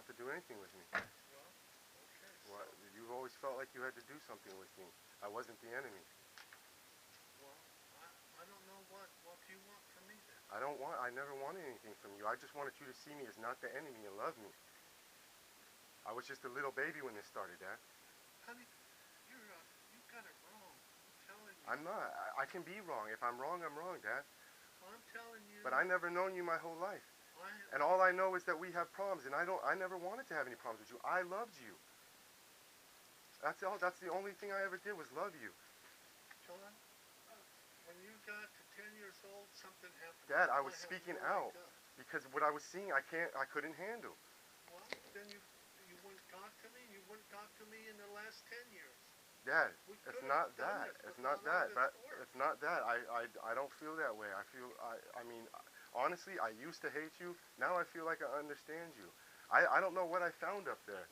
have to do anything with me. Well, okay. Well, you've always felt like you had to do something with me. I wasn't the enemy. Well, I don't know what do you want from me then? I never wanted anything from you. I just wanted you to see me as not the enemy and love me. I was just a little baby when this started, Dad. Honey, you got it wrong. I'm telling you. I'm not. I can be wrong. If I'm wrong, Dad. Well, I'm telling you. But I never known you my whole life. I, And all I know is that we have problems, and I never wanted to have any problems with you. I loved you. That's all. That's the only thing I ever did was love you. John, when you got to 10 years old, something happened. Dad, I was speaking out because what I was seeing, I couldn't handle. Well, then you wouldn't talk to me. You wouldn't talk to me in the last 10 years. Dad, it's not that. It's not that. It's not that. I don't feel that way. I mean, honestly, I used to hate you. Now I feel like I understand you. I don't know what I found up there.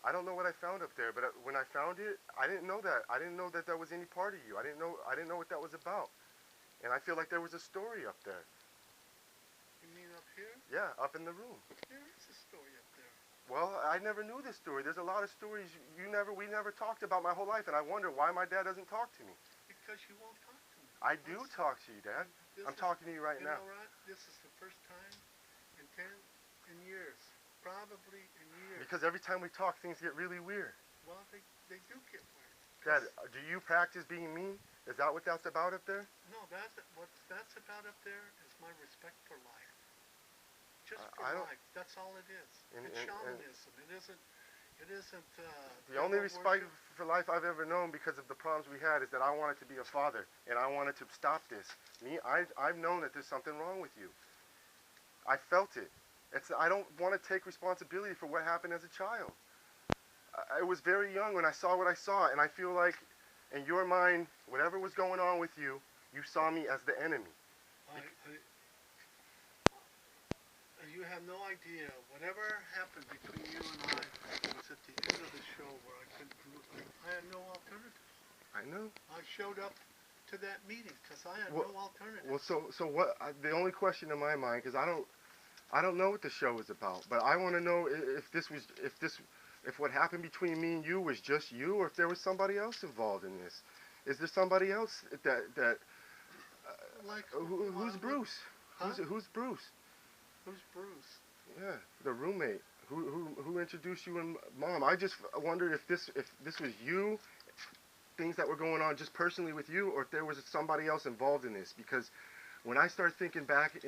I don't know what I found up there, but when I found it, I didn't know that. I didn't know that that was any part of you. I didn't know what that was about. And I feel like there was a story up there. You mean up here? Yeah, up in the room. There is a story up there. Well, I never knew this story. There's a lot of stories we never talked about my whole life, and I wonder why my dad doesn't talk to me. Because you won't talk to me. I do talk to you, Dad. I'm talking to you right now. You know what? This is the first time in years. Probably in years. Because every time we talk, things get really weird. Well, they do get weird. Dad, do you practice being mean? Is that what that's about up there? No, what that's about up there is my respect for life. Just for life. That's all it is. It's shamanism. It isn't. The only respect for life I've ever known because of the problems we had is that I wanted to be a father and I wanted to stop this. I've known that there's something wrong with you. I felt it. I don't want to take responsibility for what happened as a child. I was very young when I saw what I saw, and I feel like in your mind, whatever was going on with you, you saw me as the enemy. You have no idea. Whatever happened between you and I was at the end of the show where I had no alternative. I know. I showed up to that meeting because I had no alternative. Well, so what? The only question in my mind, because I don't know what the show is about, but I want to know if what happened between me and you was just you, or if there was somebody else involved in this. Is there somebody else who's Bruce? Huh? Who's Bruce? Who's Bruce? Yeah, the roommate who introduced you and Mom. I just wondered if this was you, things that were going on just personally with you, or if there was somebody else involved in this. Because when I started thinking back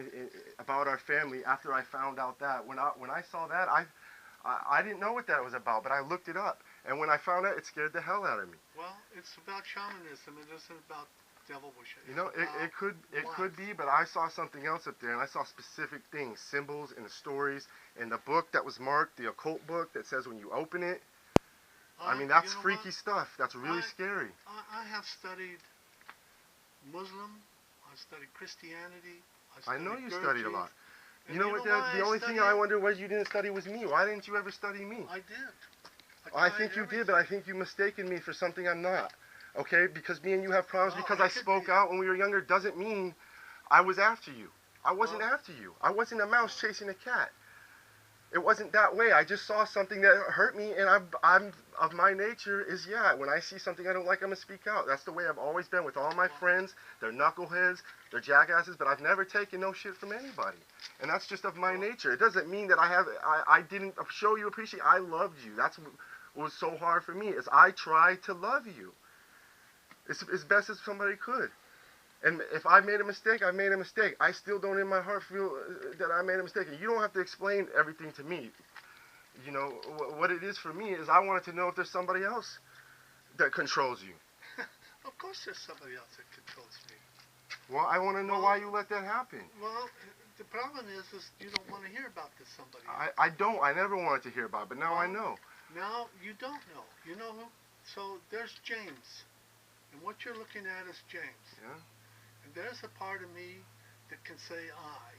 about our family after I found out that, when I saw that, I didn't know what that was about, but I looked it up, and when I found out, it scared the hell out of me. Well, it's about shamanism. It isn't about devil worship. You know, it could be, but I saw something else up there, and I saw specific things, symbols in the stories, in the book that was marked, the occult book that says when you open it. I mean, that's freaky stuff. That's really scary. I have studied Muslim. I studied Christianity. I know you studied a lot. You know what, Dad? The only thing I wonder was you didn't study was me. Why didn't you ever study me? I did. I think you did, but I think you mistaken me for something I'm not. Okay? Because me and you have problems because I spoke out when we were younger doesn't mean I was after you. I wasn't after you. I wasn't a mouse chasing a cat. It wasn't that way. I just saw something that hurt me, and I'm of my nature is, when I see something I don't like, I'm going to speak out. That's the way I've always been with all my friends. They're knuckleheads, they're jackasses, but I've never taken no shit from anybody. And that's just of my nature. It doesn't mean that I didn't show you appreciation. I loved you. That's what was so hard for me, is I tried to love you as best as somebody could. And if I made a mistake, I made a mistake. I still don't in my heart feel that I made a mistake. And you don't have to explain everything to me. You know, what it is for me is I wanted to know if there's somebody else that controls you. Of course there's somebody else that controls me. Well, I want to know why you let that happen. Well, the problem is you don't want to hear about this somebody else. I don't. I never wanted to hear about it, but now I know. Now you don't know. You know who? So there's James. And what you're looking at is James. Yeah. And there's a part of me that can say I.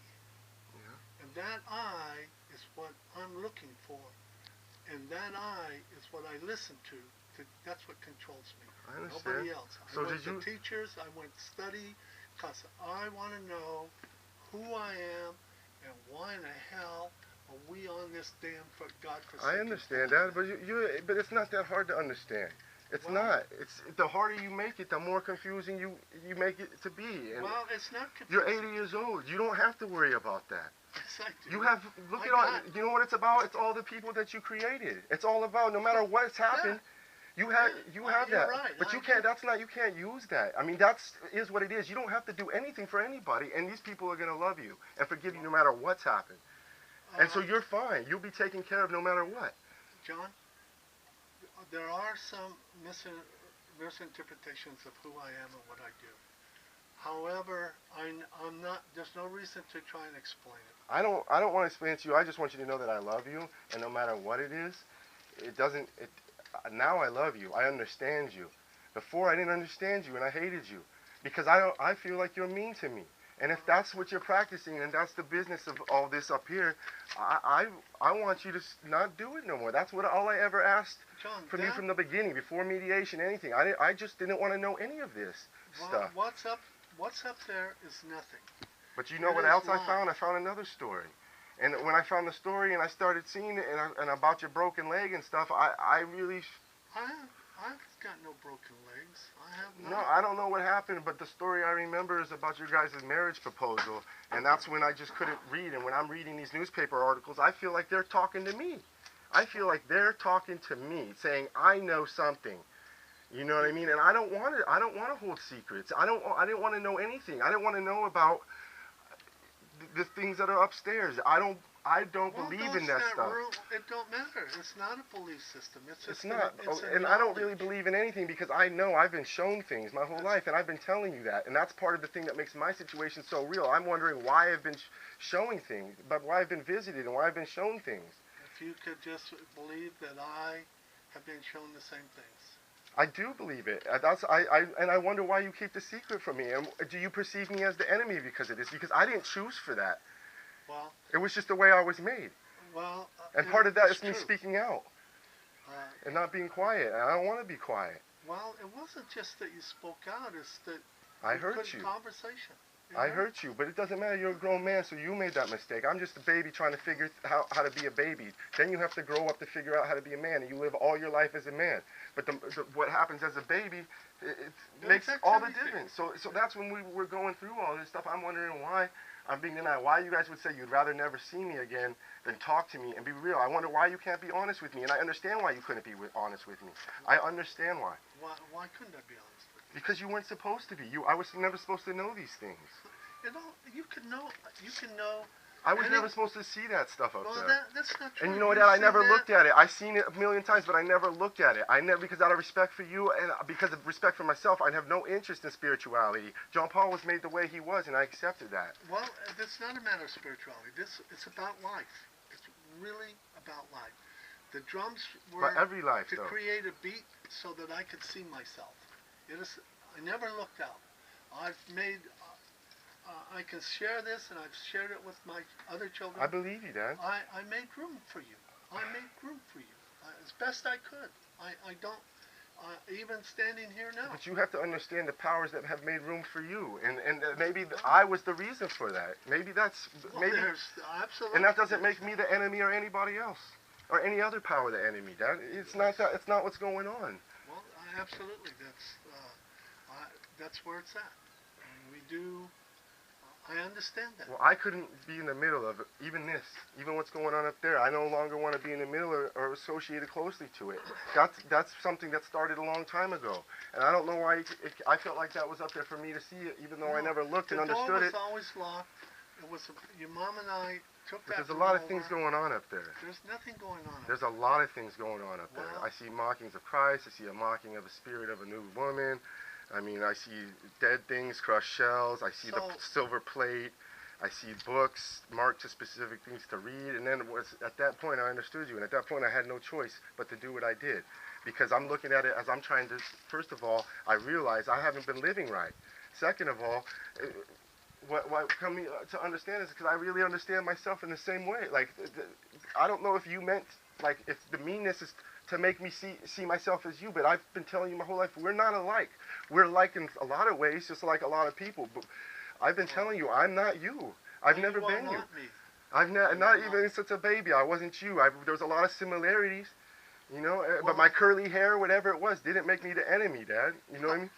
Yeah. And that I is what I'm looking for. And that I is what I listen to. That's what controls me. I understand. Nobody else. So I went to teachers. I went to study because I want to know who I am and why in the hell are we on this damn godforsaken I understand planet? that, but but it's not that hard to understand. It's Well, not. It's the harder you make it, the more confusing you make it to be. And well, it's not you're confusing. 80 years old. You don't have to worry about that. Yes, I do. You have look at all. You know what it's about? It's all the people that you created. It's all about. No matter what's happened, you have You're that. right. But you can't. That's not. You can't use that. I mean, is what it is. You don't have to do anything for anybody, and these people are gonna love you and forgive you no matter what's happened. And so you're fine. You'll be taken care of no matter what. John, there are some misinterpretations of who I am and what I do. However, I'm not. There's no reason to try and explain it. I don't want to explain it to you. I just want you to know that I love you, and no matter what it is, now I love you. I understand you. Before I didn't understand you, and I hated you because I feel like you're mean to me. And if that's what you're practicing, and that's the business of all this up here, I want you to not do it no more. That's what all I ever asked from you from the beginning, before mediation, anything. I just didn't want to know any of this stuff. What's up there is nothing. But you know what else I found? I found another story. And when I found the story and I started seeing it and about your broken leg and stuff, I really... I've got no broken legs. I have no. I don't know what happened, but the story I remember is about your guys' marriage proposal. And that's when I just couldn't read. And when I'm reading these newspaper articles, I feel like they're talking to me. I feel like they're talking to me, saying, I know something. You know what I mean? And I don't want to hold secrets. I didn't want to know anything. I didn't want to know about the things that are upstairs. I don't believe in that stuff. It don't matter. It's not a belief system. It's not. And I don't really believe in anything because I know I've been shown things my whole life, and I've been telling you that. And that's part of the thing that makes my situation so real. I'm wondering why I've been showing things, but why I've been visited and why I've been shown things. If you could just believe that I have been shown the same things. I do believe it. And I wonder why you keep the secret from me. And do you perceive me as the enemy because of this? Because I didn't choose for that. Well, it was just the way I was made. Well, and part of that is me true. Speaking out and not being quiet. And I don't want to be quiet. Well, it wasn't just that you spoke out. It's that I hurt you. Conversation. I hurt you, but it doesn't matter. You're a grown man, so you made that mistake. I'm just a baby trying to figure how to be a baby. Then you have to grow up to figure out how to be a man, and you live all your life as a man. But what happens as a baby, it makes all the difference. So that's when we were going through all this stuff. I'm wondering why I'm being denied. Why you guys would say you'd rather never see me again than talk to me and be real. I wonder why you can't be honest with me, and I understand why you couldn't be honest with me. I understand why. Why couldn't I be honest with you? Because you weren't supposed to be. I was never supposed to know these things. You can know. You can know. I was never supposed to see that stuff up there. That's not true. And you know what, Dad? I never looked at it. I've seen it a million times, but I never looked at it. Because out of respect for you and because of respect for myself, I have no interest in spirituality. John Paul was made the way he was, and I accepted that. Well, it's not a matter of spirituality. It's about life. It's really about life. The drums were every life, to create a beat so that I could see myself. I never looked out. I've made... I can share this, and I've shared it with my other children. I believe you, Dad. I made room for you. I made room for you as best I could. I don't, even standing here now. But you have to understand the powers that have made room for you, and maybe I was the reason for that. Maybe that's absolutely. And that doesn't make me the enemy or anybody else or any other power the enemy, Dad. It's not that. It's not what's going on. Well, absolutely. That's where it's at. And we do. I understand that. Well, I couldn't be in the middle of it, even what's going on up there. I no longer want to be in the middle or associated closely to it. That's something that started a long time ago, and I don't know why. I felt like that was up there for me to see it, even though I never looked and understood it. The door was always locked. It was your mom and I took that. There's a lot of things going on up there. There's nothing going on. There's a lot of things going on up there. I see mockings of Christ. I see a mocking of the spirit of a new woman. I mean, I see dead things, crushed shells. I see the silver plate. I see books marked to specific things to read. And then at that point, I understood you. And at that point, I had no choice but to do what I did. Because I'm looking at it as I'm trying to, first of all, I realize I haven't been living right. Second of all, what coming to understand is because I really understand myself in the same way. Like, I don't know if you meant, like, if the meanness is to make me see myself as you, but I've been telling you my whole life, we're not alike. We're alike in a lot of ways, just like a lot of people. But I've been telling you, I'm not you. I've never been you. I've not And I'm even since a baby. I wasn't you. There was a lot of similarities, you know. Well, but my curly hair, whatever it was, didn't make me the enemy, Dad. You know what I mean?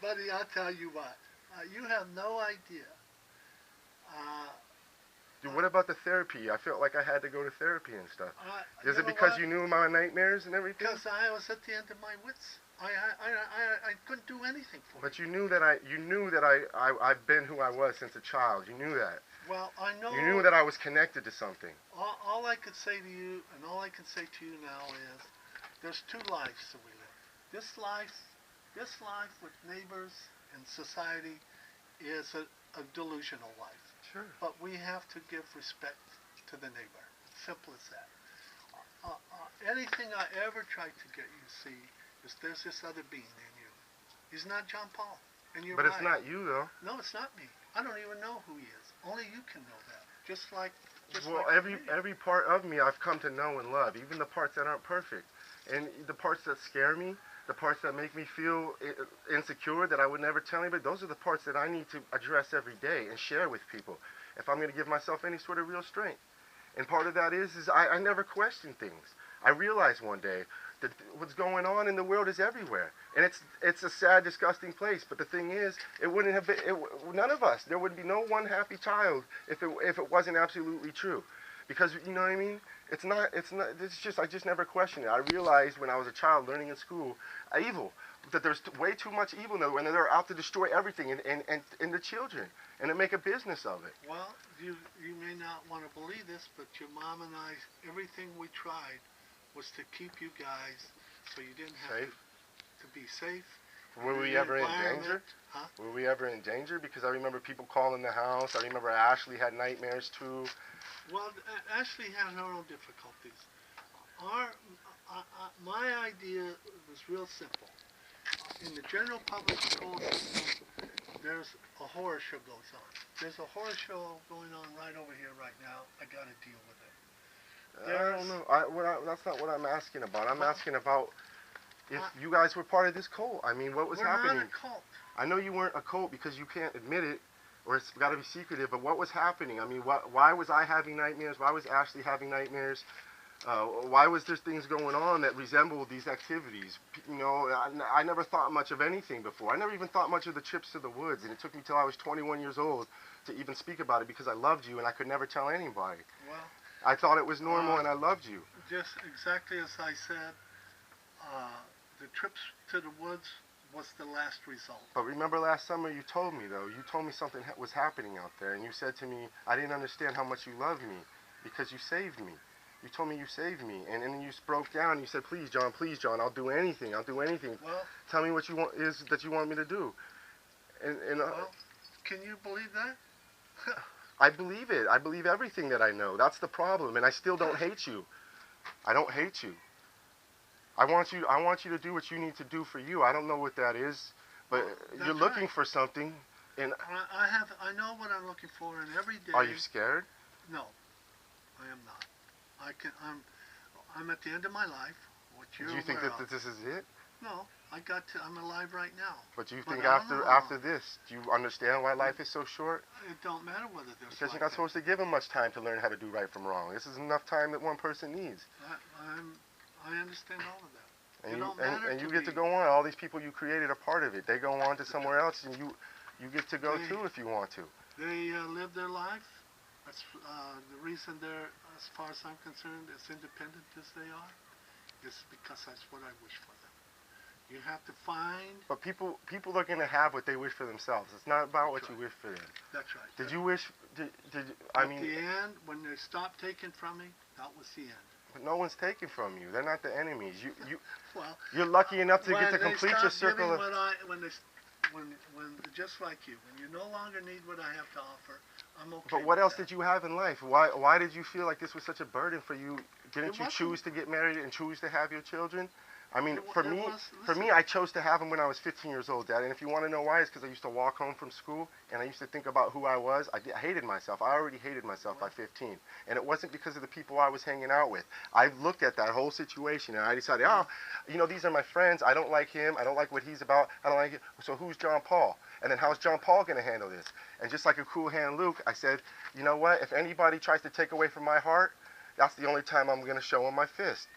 buddy, I'll tell you what. You have no idea. Uh, Dude, what about the therapy? I felt like I had to go to therapy and stuff. Is you it know because what? you knew my nightmares and everything? Because I was at the end of my wits. I couldn't do anything for But you. you knew that I've been who I was since a child. You knew that. Well, I know. You knew that I was connected to something. All I could say to you, and all I can say to you now is, there's two lives that we live. This life with neighbors and society is a delusional life. Sure. But we have to give respect to the neighbor. Simple as that. Anything I ever tried to get you to see is there's this other being in you. He's not John Paul. And you're But right. it's not you, though. No, it's not me. I don't even know who he is. Only you can know that. Just like Well, like every part of me I've come to know and love, even the parts that aren't perfect. And the parts that scare me, the parts that make me feel insecure that I would never tell anybody, those are the parts that I need to address every day and share with people if I'm going to give myself any sort of real strength. And part of that is I never question things. I realized one day that what's going on in the world is everywhere. And it's a sad, disgusting place. But the thing is, it wouldn't have been, none of us, there would be no one happy child if it wasn't absolutely true. Because, you know what I mean? It's just, I just never questioned it. I realized when I was a child learning in school, evil, that there's way too much evil now, and they're out to destroy everything and the children, and to make a business of it. Well, you may not want to believe this, but your mom and I, everything we tried was to keep you guys so you didn't have to be safe. Were we ever in danger? Huh? Were we ever in danger? Because I remember people calling the house. I remember Ashley had nightmares too. Well, Ashley had her own difficulties. My idea was real simple. In the general public school system, there's a horror show goes on. There's a horror show going on right over here right now. I got to deal with it. I don't know. That's not what I'm asking about. I'm asking about if you guys were part of this cult. I mean, what was happening? We're not a cult. I know you weren't a cult because you can't admit it, or it's got to be secretive. But what was happening? I mean, why was I having nightmares? Why was Ashley having nightmares? Why was there things going on that resembled these activities? You know, I never thought much of anything before. I never even thought much of the trips to the woods, and it took me till I was 21 years old to even speak about it because I loved you and I could never tell anybody. Well, I thought it was normal and I loved you. Just exactly as I said, the trips to the woods was the last result. But remember last summer you told me, though, you told me something was happening out there, and you said to me, I didn't understand how much you loved me because you saved me. You told me you saved me, and then you broke down and you said, please, John, I'll do anything. I'll do anything. Well, tell me what you want that you want me to do. Well, can you believe that? I believe it. I believe everything that I know. That's the problem, and I still don't hate you. I don't hate you. I want you to do what you need to do for you. I don't know what that is, but you're looking for something, and I know what I'm looking for, and every day. Are you scared? No, I am not. I'm at the end of my life. What Do you think that this is it? No, I'm alive right now. But do you think after this, do you understand why life is so short? It don't matter whether there's because you're not supposed to give them much time to learn how to do right from wrong. This is enough time that one person needs. I understand all of that. And you get to go on. All these people you created are part of it. They go on to somewhere else, and you get to go too if you want to. They live their life. That's the reason they're, as far as I'm concerned, as independent as they are, is because that's what I wish for them. You have to find. But people are going to have what they wish for themselves. It's not about what you wish for them. That's right. Did you wish? At the end, when they stopped taking from me, that was the end. But no one's taking from you. They're not the enemies. Well, you're lucky enough to get to complete your circle of. When just like you, when you no longer need what I have to offer, I'm okay. But what else did you have in life? Why did you feel like this was such a burden for you didn't you choose to get married and choose to have your children? I mean, It for wa- it me, was- for me, I chose to have them when I was 15 years old, Dad. And if you want to know why, it's because I used to walk home from school and I used to think about who I was. I hated myself. I already hated myself by 15. And it wasn't because of the people I was hanging out with. I looked at that whole situation and I decided, oh, you know, these are my friends. I don't like him. I don't like what he's about. I don't like it. So who's John Paul? And then how's John Paul going to handle this? And just like a cool hand Luke, I said, you know what? If anybody tries to take away from my heart, that's the only time I'm going to show him my fist.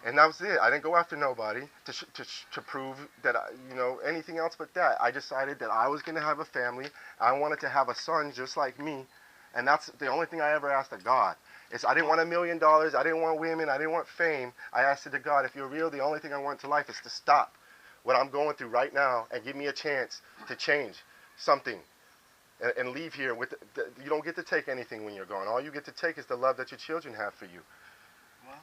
And that was it. I didn't go after nobody to prove that, you know, anything else but that. I decided that I was going to have a family. I wanted to have a son just like me. And that's the only thing I ever asked of God. I didn't want $1 million. I didn't want women. I didn't want fame. I asked it to God, if you're real, the only thing I want to life is to stop what I'm going through right now and give me a chance to change something and leave here with, you don't get to take anything when you're gone. All you get to take is the love that your children have for you. Well,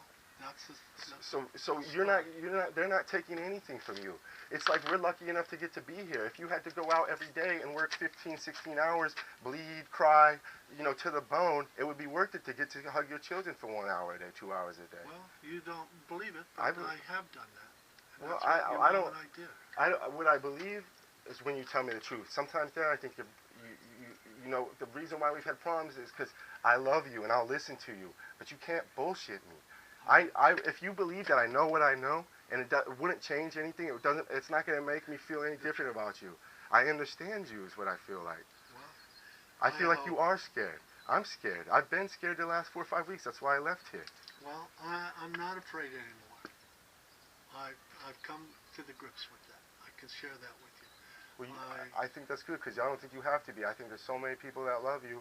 So they're not taking anything from you. It's like we're lucky enough to get to be here. If you had to go out every day and work 15, 16 hours, bleed, cry, you know, to the bone, it would be worth it to get to hug your children for 1 hour a day, 2 hours a day. well, you don't believe it, but I have done that. And Well, that's I don't. what I did. What I believe is when you tell me the truth. Sometimes, Dad, I think you know, the reason why we've had problems is because I love you and I'll listen to you, but you can't bullshit me. If you believe that I know what I know and it wouldn't change anything, it's not going to make me feel any different about you. I understand you is what I feel like. Well, I feel like you are scared. I'm scared. I've been scared the last 4 or 5 weeks. That's why I left here. well, I'm not afraid anymore. I've come to the grips with that. I can share that with you. Well, I think that's good because I don't think you have to be. I think there's so many people that love you.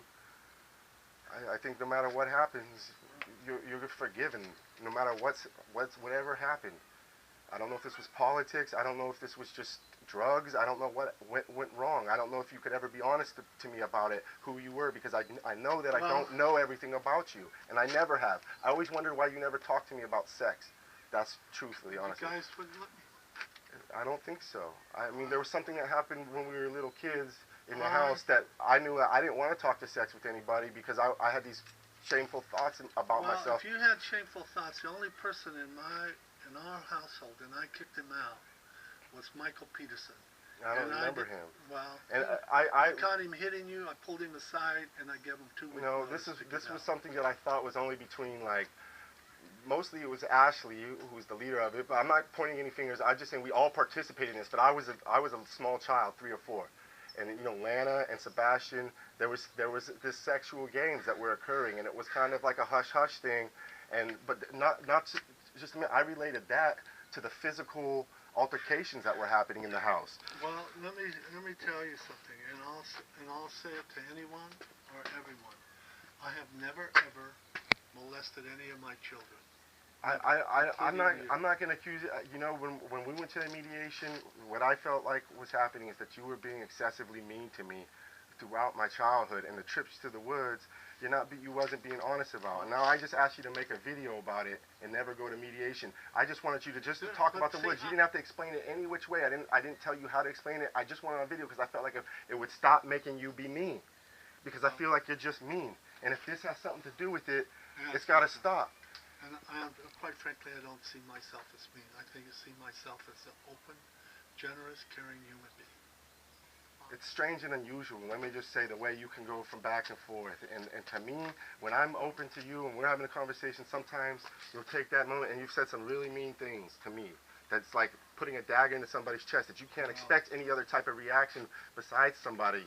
I think no matter what happens, you're forgiven. No matter whatever happened. I don't know if this was politics. I don't know if this was just drugs. I don't know what went wrong. I don't know if you could ever be honest to me about it, who you were, because I know that I don't know everything about you, and I never have. I always wondered why you never talked to me about sex. That's truthfully, honestly. You guys wouldn't let me. I don't think so. I mean, there was something that happened when we were little kids in the house that I knew that I didn't want to talk to sex with anybody because I had these shameful thoughts about myself. Well, if you had shameful thoughts, the only person in our household, and I kicked him out, was Michael Peterson. I don't remember him. Well, and I caught him hitting you. I pulled him aside, and I gave him 2 weeks. No, this was something that I thought was only between, like, mostly it was Ashley who was the leader of it. But I'm not pointing any fingers. I'm just saying we all participated in this. But I was a small child, 3 or 4, and you know, Lana and Sebastian. There was this sexual games that were occurring, and it was kind of like a hush hush thing, but not just I related that to the physical altercations that were happening in the house. Well, let me tell you something, and I'll say it to anyone or everyone. I have never ever molested any of my children. I'm not going to accuse you. You know, when we went to the mediation, what I felt like was happening is that you were being excessively mean to me throughout my childhood, and the trips to the woods, you wasn't being honest about. And now I just asked you to make a video about it and never go to mediation. I just wanted you to talk about the woods. You didn't have to explain it any which way. I didn't tell you how to explain it. I just wanted on video because I felt like it would stop making you be mean, because I feel like you're just mean. And if this has something to do with it, it's got to stop. And quite frankly, I don't see myself as mean. I see myself as an open, generous, caring human being. It's strange and unusual, let me just say, the way you can go from back and forth. And to me, when I'm open to you and we're having a conversation, sometimes you'll take that moment and you've said some really mean things to me. That's like putting a dagger into somebody's chest, that you can't expect any other type of reaction besides somebody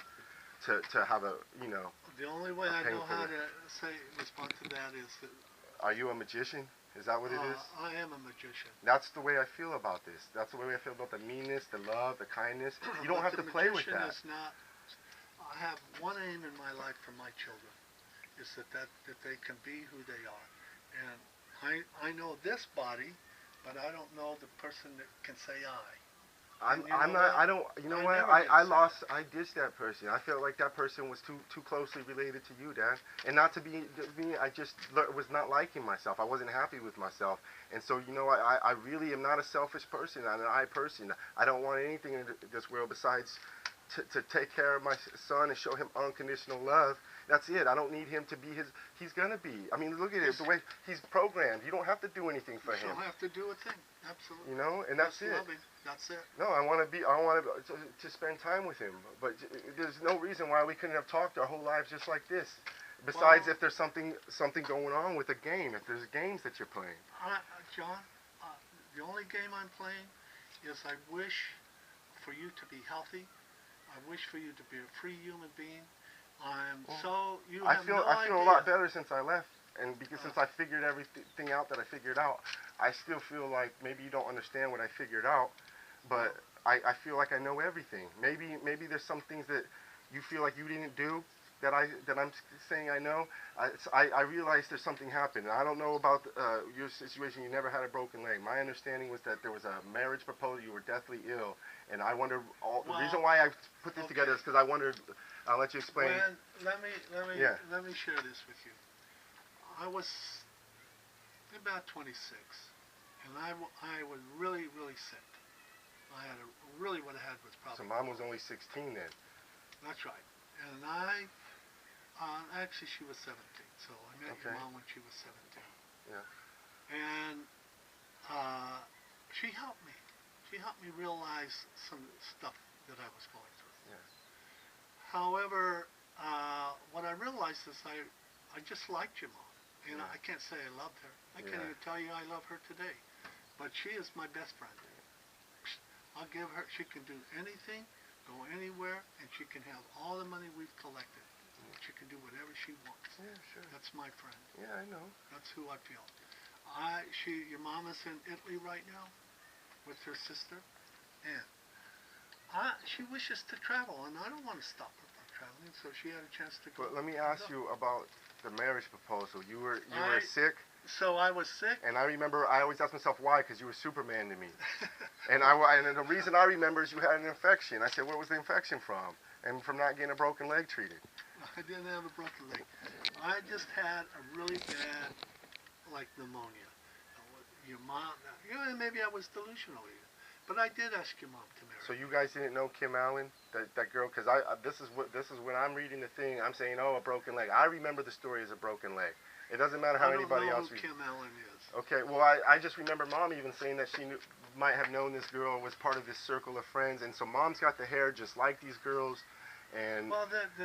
to have a, you know. The only way I know how to respond to that is that... Are you a magician? Is that what it is? I am a magician. That's the way I feel about this. That's the way I feel about the meanness, the love, the kindness. You don't have to play with that. I have one aim in my life for my children, is that they can be who they are. And I know this body, but I don't know the person that can say I. I ditched that person. I felt like that person was too closely related to you, Dad. And not to be me, I just was not liking myself. I wasn't happy with myself. And so, you know, I really am not a selfish person. I'm an I person. I don't want anything in this world besides to take care of my son and show him unconditional love. That's it. I don't need him to be his. He's gonna be. I mean, look at it. The way he's programmed. You don't have to do anything for him. You don't have to do a thing. Absolutely. You know, and that's it. Loving. That's it. No, I want to spend time with him. But there's no reason why we couldn't have talked our whole lives just like this. Besides, if there's something going on with the game, if there's games that you're playing. John, the only game I'm playing is I wish for you to be healthy. I wish for you to be a free human being. I feel a lot better since I left, and since I figured everything out that I figured out, I still feel like maybe you don't understand what I figured out, but I feel like I know everything. Maybe there's some things that you feel like you didn't do that I'm saying I know. I realize there's something happened. I don't know about your situation. You never had a broken leg. My understanding was that there was a marriage proposal. You were deathly ill, and I wondered. The reason why I put this together is because I wondered. I'll let you explain. Let me share this with you. I was about 26, and I was really sick. I had what I had was probably. So Mom was only 16 then. That's right. And actually she was 17, so I met your mom when she was 17. Yeah. And she helped me. She helped me realize some stuff that I was going through. Yeah. However, what I realized is I just liked your mom. And I can't say I loved her. I can't even tell you I love her today. But she is my best friend. I'll give her, she can do anything, go anywhere, and she can have all the money we've collected. She can do whatever she wants. Yeah, sure. That's my friend. Yeah, I know. That's who I feel. Your mom is in Italy right now with her sister, and she wishes to travel, and I don't want to stop her from traveling, so she had a chance to go. But let me ask you about the marriage proposal. You were sick. So I was sick. And I remember, I always ask myself why, because you were Superman to me. and the reason I remember is you had an infection. I said, where was the infection from? And from not getting a broken leg treated. I didn't have a broken leg. I just had a really bad, pneumonia. Your mom, maybe I was delusional even. But I did ask your mom to marry. So you guys didn't know Kim Allen, that girl? Because this is when I'm reading the thing, I'm saying, oh, a broken leg. I remember the story as a broken leg. It doesn't matter how anybody else. I don't know who Kim Allen is. Okay, well, I just remember Mom even saying that she might have known this girl and was part of this circle of friends. And so Mom's got the hair just like these girls. And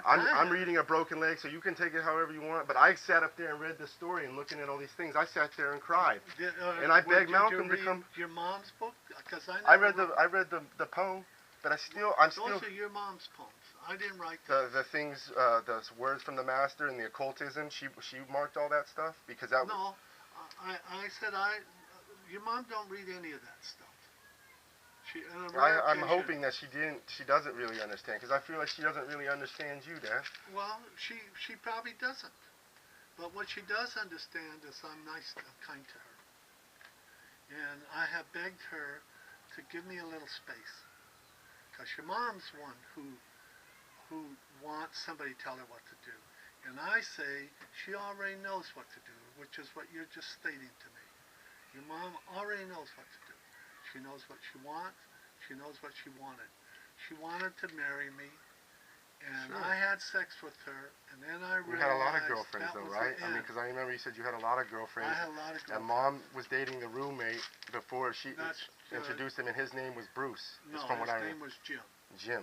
I'm reading a broken leg, so you can take it however you want. But I sat up there and read the story and looking at all these things. I sat there and cried. And I begged Malcolm to come. Your mom's book? Because I read the poem, but I'm still. Those are your mom's poems. I didn't write the things, the words from the master and the occultism. She marked all that stuff because that. No, I said your mom don't read any of that stuff. I'm hoping that she doesn't really understand, because I feel like she doesn't really understand you, Dad. Well, she probably doesn't. But what she does understand is I'm nice and kind to her. And I have begged her to give me a little space. Because your mom's one who wants somebody to tell her what to do. And I say she already knows what to do, which is what you're just stating to me. Your mom already knows what to do. She knows what she wants. She knows what she wanted. She wanted to marry me, and I had sex with her, and then I realized... You had a lot of girlfriends, though, right? I mean, because I remember you said you had a lot of girlfriends. I had a lot of girlfriends. And Mom was dating the roommate before she introduced him, and his name was Bruce. No, from his name was Jim. Jim.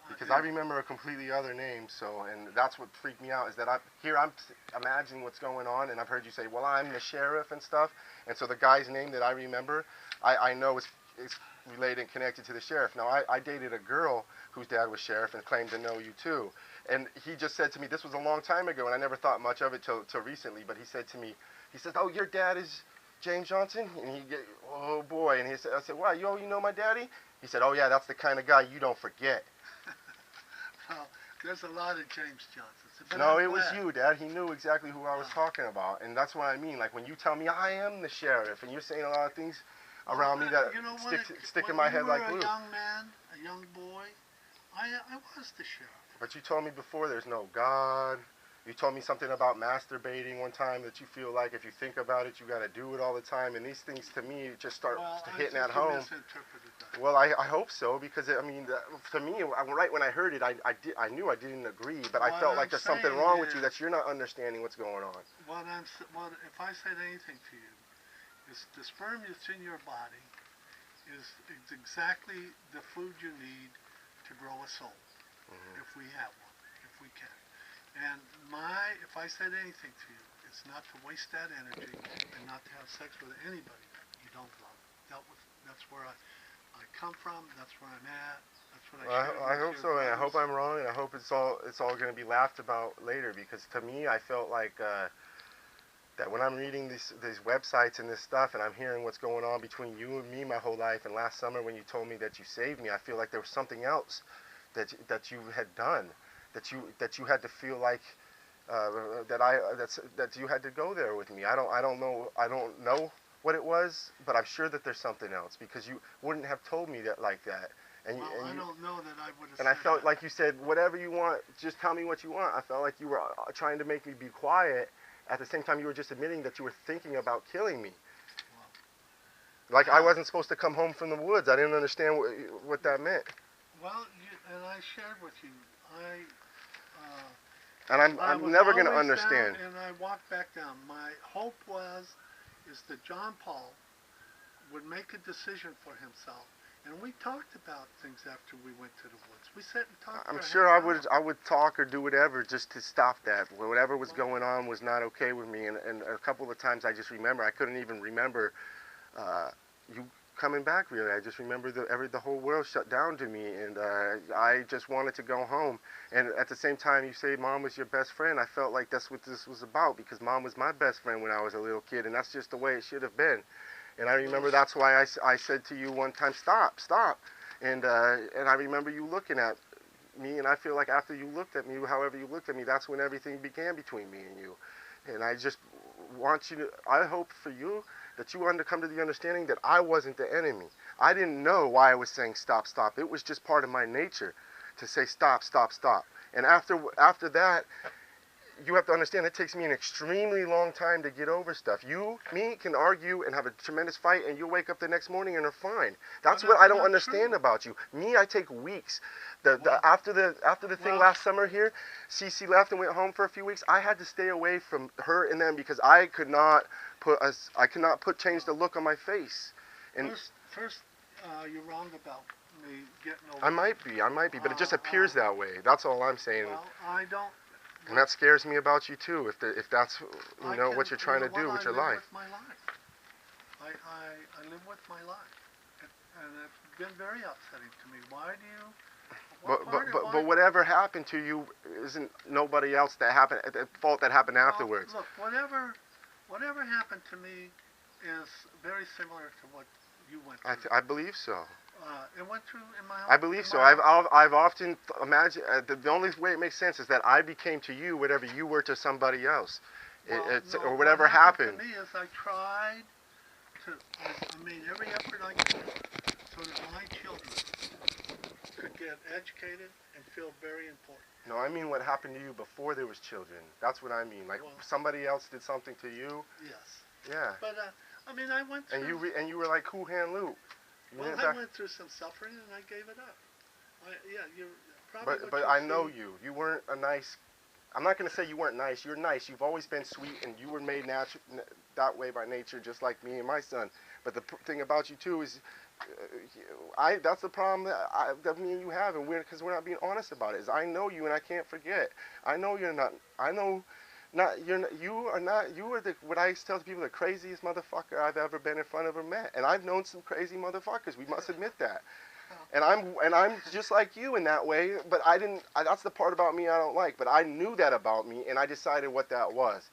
Because I remember a completely other name, and that's what freaked me out, is that I'm imagining what's going on, and I've heard you say, well, I'm the sheriff and stuff, and so the guy's name that I remember, I know is related and connected to the sheriff. Now, I dated a girl whose dad was sheriff and claimed to know you too, and he just said to me, this was a long time ago, and I never thought much of it till recently, but he said to me, he says, oh, your dad is James Johnson? And oh boy, and I said, wow, you know my daddy? He said, oh yeah, that's the kind of guy you don't forget. Well, there's a lot of James Johnsons. No, it was you, Dad. He knew exactly who I was talking about. And that's what I mean. Like, when you tell me I am the sheriff, and you're saying a lot of things around me that stick in my head like glue. When you were a young man, a young boy, I was the sheriff. But you told me before there's no God, You told me something about masturbating one time, that you feel like if you think about it, you got to do it all the time. And these things, to me, just start hitting at home. Misinterpreted that. Well, I hope so, because I mean, to me, right when I heard it, I knew I didn't agree, but I felt like there's something wrong with you, that you're not understanding what's going on. What if I said anything to you, is the sperm that's in your body is exactly the food you need to grow a soul, if we have one, if we can. And if I said anything to you, it's not to waste that energy and not to have sex with anybody you don't love. That's where I come from. That's where I'm at. That's what I hope so, and I hope I'm wrong, and I hope it's all going to be laughed about later. Because to me, I felt like that when I'm reading these websites and this stuff, and I'm hearing what's going on between you and me my whole life, and last summer when you told me that you saved me, I feel like there was something else that you had done, that you had to feel like that you had to go there with me. I don't know what it was, but I'm sure that there's something else, because you wouldn't have told me that like that. I don't know that I would have. And I felt like you said, whatever you want, just tell me what you want. I felt like you were trying to make me be quiet. At the same time, you were just admitting that you were thinking about killing me. Like I wasn't supposed to come home from the woods. I didn't understand what that meant. Well, and I shared with you. And I'm never going to understand. And I walked back down. My hope is that John Paul would make a decision for himself. And we talked about things after we went to the woods. We sat and talked. I'm sure I would talk or do whatever just to stop that. Whatever was going on was not okay with me. And a couple of times I just remember, I couldn't even remember you coming back, really. I just remember the whole world shut down to me, and I just wanted to go home. And at the same time, you say Mom was your best friend. I felt like that's what this was about, because Mom was my best friend when I was a little kid, and that's just the way it should have been. And I remember that's why I said to you one time, stop. And I remember you looking at me, and I feel like after you looked at me, however you looked at me, that's when everything began between me and you. And I just want you to, I hope for you that you come to the understanding that I wasn't the enemy. I didn't know why I was saying stop. It was just part of my nature to say stop. And after that, you have to understand it takes me an extremely long time to get over stuff. Me can argue and have a tremendous fight, and you'll wake up the next morning and are fine. That's what I don't understand about you. Me, I take weeks. After the thing last summer here, Cece left and went home for a few weeks. I had to stay away from her and them because I could not change the look on my face. And first, you're wrong about me getting over. I might be, but it just appears that way. That's all I'm saying. Well, I don't. And that scares me about you too. If that's what you're trying to do with your life. I live with my life, and it's been very upsetting to me. Why do you? But whatever happened to you isn't nobody else the fault that happened afterwards. Look, whatever happened to me is very similar to what you went through. I believe so. It went through in my own. I believe so. I've often imagined the only way it makes sense is that I became to you whatever you were to somebody else, or whatever happened. To me is I tried to. I made every effort I could so that my children could get educated and feel very important. No, I mean what happened to you before there was children. That's what I mean. Like somebody else did something to you. Yes. Yeah. But I mean, I went through. And you were like Cool Hand Luke. I went through some suffering and I gave it up. You're probably. But I know you. You weren't a nice. I'm not going to say you weren't nice. You're nice. You've always been sweet, and you were made that way by nature, just like me and my son. But the thing about you too is, that's the problem that me and you have, and because we're not being honest about it. Is I know you, and I can't forget. I know you're not. I know. You are what I used to tell people, the craziest motherfucker I've ever been in front of or met. And I've known some crazy motherfuckers. We must admit that. And I'm just like you in that way, but that's the part about me I don't like. But I knew that about me, and I decided what that was.